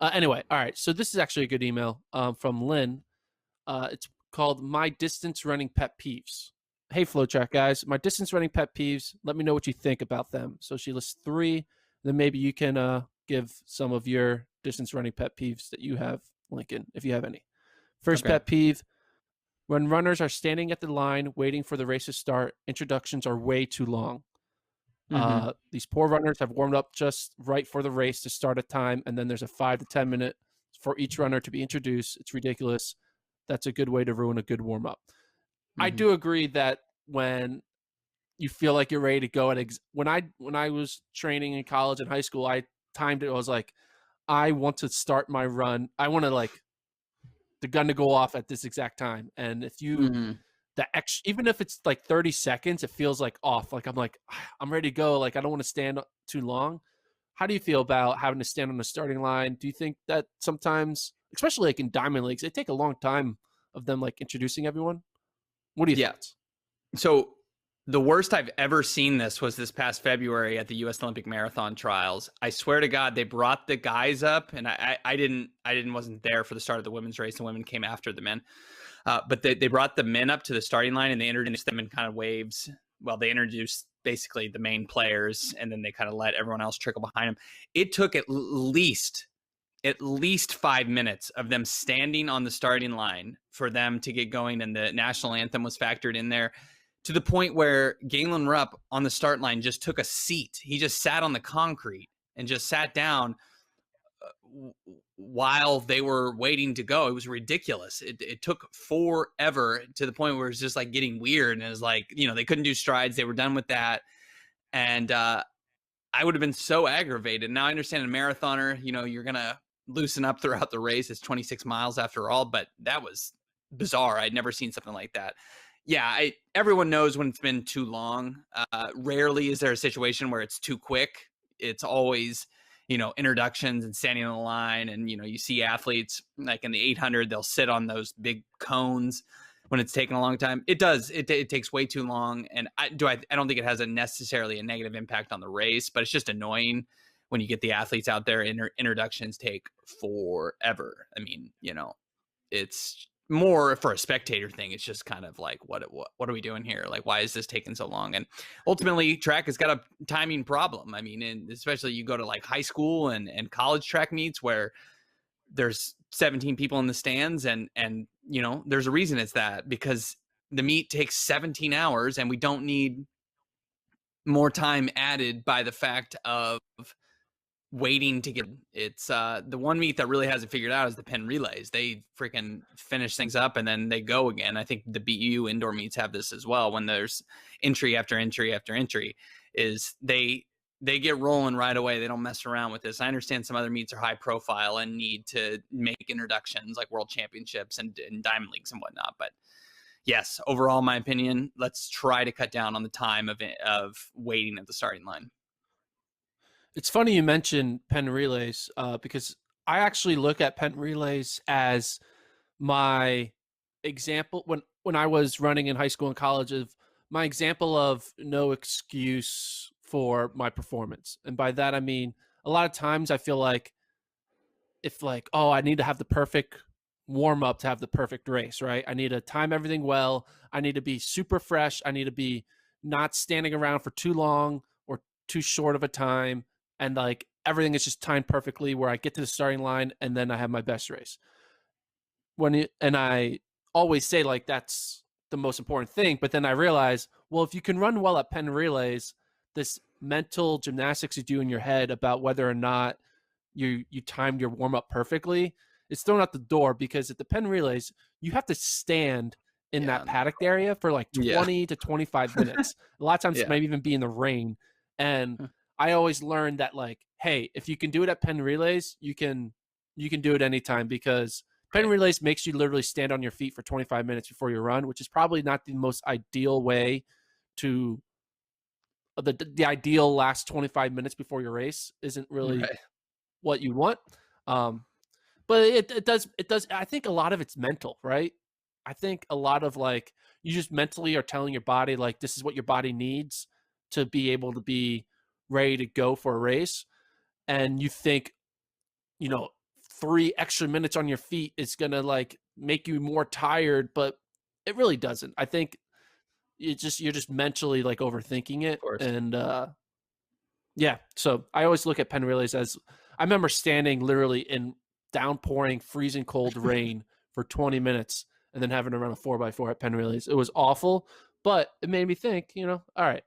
Anyway, all right. So this is actually a good email from Lynn. It's called My Distance Running Pet Peeves. Hey, FloTrack guys, my distance running pet peeves. Let me know what you think about them. So she lists 3. Then maybe you can give some of your distance running pet peeves that you have, Lincoln, if you have any. First pet peeve: when runners are standing at the line waiting for the race to start, introductions are way too long. These poor runners have warmed up just right for the race to start at time, and then there's a 5 to 10 minute for each runner to be introduced. It's ridiculous. That's a good way to ruin a good warm up. I do agree that when you feel like you're ready to go when I was training in college and high school, I timed it. I was like, I want to start my run. I want to the gun to go off at this exact time. And if you even if it's like 30 seconds, it feels like off. Like I'm ready to go. Like I don't want to stand too long. How do you feel about having to stand on the starting line? Do you think that sometimes, especially like in diamond leagues, it take a long time of them introducing everyone? What do you think? So the worst I've ever seen this was this past February at the U.S. Olympic Marathon trials. I swear to God, they brought the guys up, and I wasn't there for the start of the women's race. The women came after the men, but they brought the men up to the starting line and they introduced them in kind of waves. Well, they introduced basically the main players, and then they kind of let everyone else trickle behind them. It took at least 5 minutes of them standing on the starting line for them to get going, and the national anthem was factored in there, to the point where Galen Rupp on the start line just took a seat. He just sat on the concrete and just sat down while they were waiting to go. It was ridiculous. It took forever, to the point where it's just getting weird. And it was they couldn't do strides. They were done with that. And I would have been so aggravated. Now I understand a marathoner, you're going to loosen up throughout the race. It's 26 miles after all, but that was bizarre. I'd never seen something like that. Yeah, everyone knows when it's been too long. Rarely is there a situation where it's too quick. It's always, introductions and standing on the line. And, you see athletes like in the 800, they'll sit on those big cones when it's taken a long time. It does. It takes way too long. And I don't think it has necessarily a negative impact on the race, but it's just annoying when you get the athletes out there. Introductions take forever. I mean, it's more for a spectator thing. It's just kind of what are we doing here? Why is this taking so long? And ultimately, track has got a timing problem. I mean, and especially you go to high school and college track meets where there's 17 people in the stands, and there's a reason it's that, because the meet takes 17 hours and we don't need more time added by the fact of waiting to get. It's the one meet that really hasn't figured out is the Penn relays. They freaking finish things up and then they go again. I think the BU indoor meets have this as well. When there's entry after entry after entry, is they get rolling right away. They don't mess around with this. I understand some other meets are high profile and need to make introductions like world championships and diamond leagues and whatnot. But yes, overall, my opinion, let's try to cut down on the time of waiting at the starting line. It's funny you mentioned Penn relays because I actually look at Penn relays as my example when I was running in high school and college, of my example of no excuse for my performance. And by that, I mean, a lot of times I feel like if I need to have the perfect warm up to have the perfect race, right? I need to time everything well. I need to be super fresh. I need to be not standing around for too long or too short of a time. And everything is just timed perfectly where I get to the starting line and then I have my best race. And I always say that's the most important thing. But then I realize, well, if you can run well at Penn relays, this mental gymnastics you do in your head about whether or not you timed your warm up perfectly, it's thrown out the door, because at the Penn relays, you have to stand in that paddock area for 20 to 25 minutes. A lot of times it might even be in the rain. And I always learned that hey, if you can do it at Penn relays, you can do it anytime, because Penn relays makes you literally stand on your feet for 25 minutes before you run, which is probably not the most ideal way to the ideal last 25 minutes before your race isn't really what you want. But it does. I think a lot of it's mental, right? I think a lot of you just mentally are telling your body this is what your body needs to be able to be ready to go for a race. And you think, 3 extra minutes on your feet is going to like make you more tired, but it really doesn't. I think you're just mentally like overthinking Of it. course. And yeah, so I always look at Penn Relays as, I remember standing literally in downpouring, freezing cold rain for 20 minutes and then having to run a 4x4 at Penn Relays. It was awful, but it made me think, all right,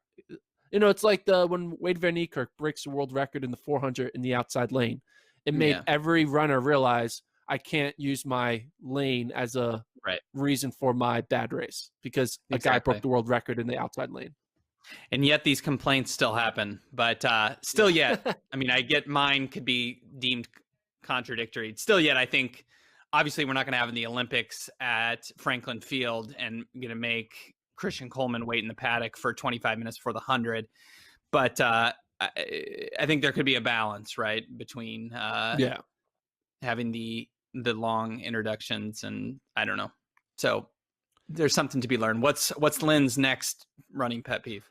it's like when Wade Van Niekerk breaks the world record in the 400 in the outside lane. It made every runner realize I can't use my lane as a reason for my bad race because a guy broke the world record in the outside lane. And yet these complaints still happen, but still yet, I mean, I get mine could be deemed contradictory. Still yet, I think, obviously we're not going to have in the Olympics at Franklin Field and going to make Christian Coleman wait in the paddock for 25 minutes for the 100. But I think there could be a balance, right, between having the long introductions, and I don't know. So there's something to be learned. What's Lynn's next running pet peeve?